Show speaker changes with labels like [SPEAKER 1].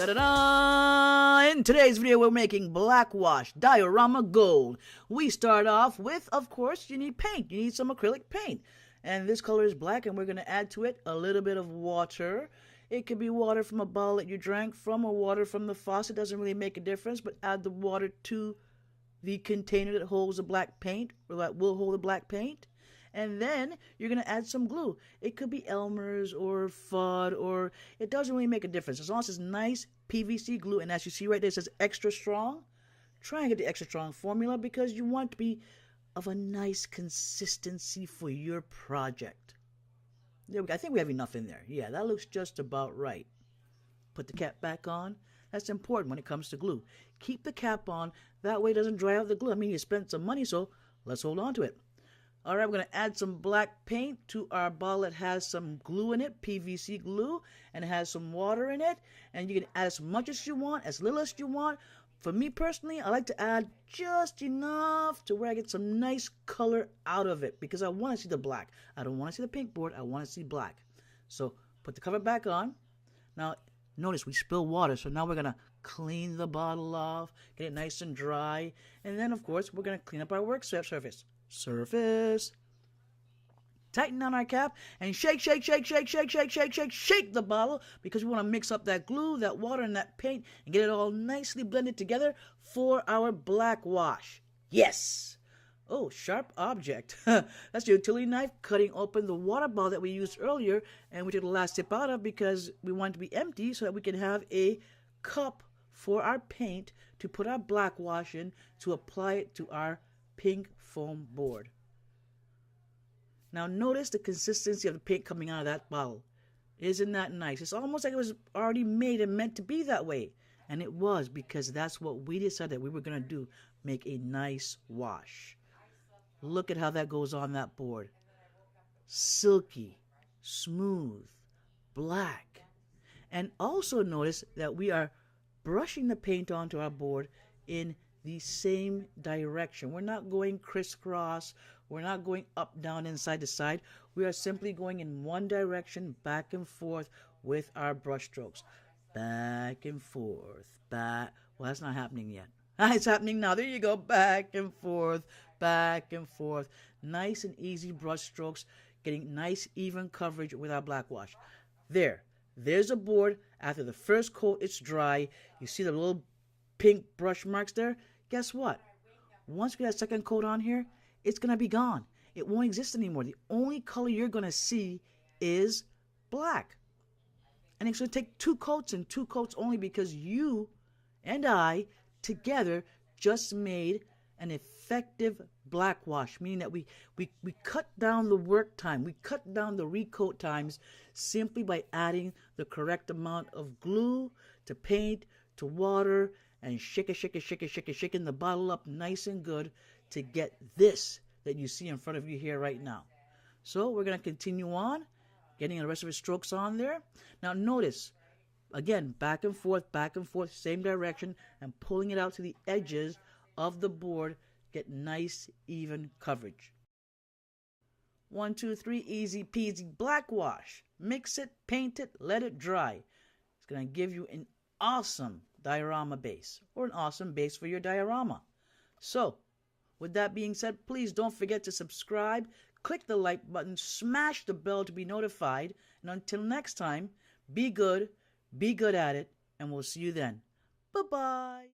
[SPEAKER 1] Da-da-da! In today's video, we're making black wash diorama gold. We start off with, of course, you need paint. You need some acrylic paint. And this color is black, and we're going to add to it a little bit of water. It could be water from a bottle that you drank from or water from the faucet. Doesn't really make a difference, but add the water to the container that holds the black paint, or that will hold the black paint. And then you're going to add some glue. It could be Elmer's or Fudd, or it doesn't really make a difference. As long as it's nice PVC glue, and as you see right there, it says extra strong. Try and get the extra strong formula because you want to be of a nice consistency for your project. There we go. I think we have enough in there. Yeah, that looks just about right. Put the cap back on. That's important when it comes to glue. Keep the cap on. That way it doesn't dry out the glue. I mean, you spent some money, so let's hold on to it. All right, we're going to add some black paint to our bottle that has some glue in it, PVC glue, and it has some water in it. And you can add as much as you want, as little as you want. For me personally, I like to add just enough to where I get some nice color out of it because I want to see the black. I don't want to see the pink board. I want to see black. So put the cover back on. Now, notice we spill water, so now we're going to clean the bottle off, get it nice and dry. And then, of course, we're going to clean up our work surface. Tighten down our cap and shake the bottle because we want to mix up that glue, that water, and that paint and get it all nicely blended together for our black wash. Yes! Oh, sharp object. That's the utility knife cutting open the water bottle that we used earlier and we took the last sip out of because we want it to be empty so that we can have a cup for our paint to put our black wash in to apply it to our pink foam board. Now notice the consistency of the paint coming out of that bottle. Isn't that nice? It's almost like it was already made and meant to be that way. And it was because that's what we decided we were going to do. Make a nice wash. Look at how that goes on that board. Silky, smooth, black. And also notice that we are brushing the paint onto our board in the same direction. We're not going crisscross. We're not going up, down, inside to side. We are simply going in one direction, back and forth with our brush strokes. Back and forth, back. Well, that's not happening yet. It's happening now. There you go. Back and forth, back and forth. Nice and easy brush strokes, getting nice even coverage with our black wash. There's a board. After the first coat, it's dry. You see the little pink brush marks there? Guess what? Once we have a second coat on here, it's going to be gone. It won't exist anymore. The only color you're going to see is black. And it's going to take two coats and two coats only because you and I together just made an effective black wash, meaning that we cut down the work time. We cut down the recoat times simply by adding the correct amount of glue to paint to water and shaking the bottle up nice and good to get this that you see in front of you here right now. So we're going to continue on, getting the rest of the strokes on there. Now notice, again, back and forth, same direction, and pulling it out to the edges of the board, get nice, even coverage. 1, 2, 3, easy peasy black wash. Mix it, paint it, let it dry. It's going to give you an awesome diorama base, or an awesome base for your diorama. So, with that being said, please don't forget to subscribe, click the like button, smash the bell to be notified, and until next time, be good at it, and we'll see you then. Bye-bye.